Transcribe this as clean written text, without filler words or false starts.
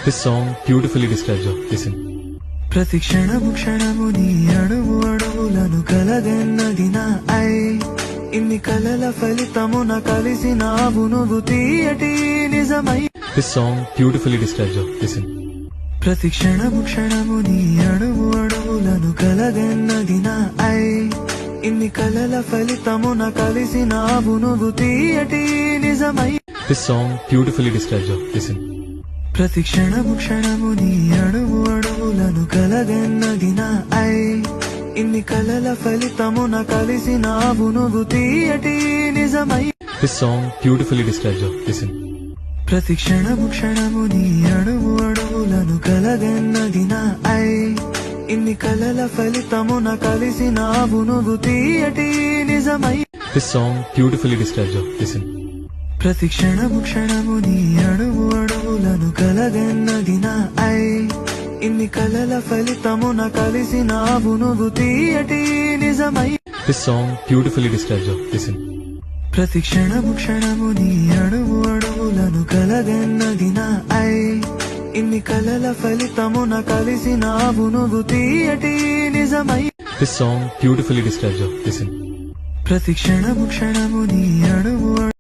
This song beautifully describes her. Listen. ప్రతి క్షణము క్షణము నీ అణువు అణువులను కలగన్నది నా ఐ ఇన్ని కలల ఫలితమున కలిసినావు నువ్వు తీయటి నిజమై. This song beautifully describes her. Listen. ప్రతి క్షణము క్షణము నీ అణువు అణువులను కలగన్నది నా ఐ ఇన్ని కలల ఫలితమున కలిసినావు నువ్వు తీయటి నిజమై. This song beautifully describes her. Listen. ప్రతి క్షణము క్షణము నీ అణువు అణువులను కలగన్నది నా ఐ ఇన్ని కలల ఫలితమున కలిసినావు నువ్వు తీయటి నిజమై. This song beautifully describes her. Listen. ప్రతి క్షణము క్షణము నీ అణువు అణువులను కలగన్నది నా ఐ ఇన్ని కలల ఫలితమున కలిసినావు నువ్వు తీయటి నిజమై. This song beautifully describes her. Listen. ప్రతి క్షణము క్షణము నీ అణువు అణువులను కలగన్నది నా ఐ ఇన్ని కలల ఫలితమున కలిసినావు నువ్వు తీయటి నిజమై. This song beautifully describes her. Listen. ప్రతి క్షణము క్షణము నీ అణువు అణువులను కలగన్నది నా ఐ ఇన్ని కలల ఫలితమున కలిసినావు నువ్వు తీయటి నిజమై. This song beautifully describes her. Listen. ప్రతి క్షణము క్షణము నీ అణువు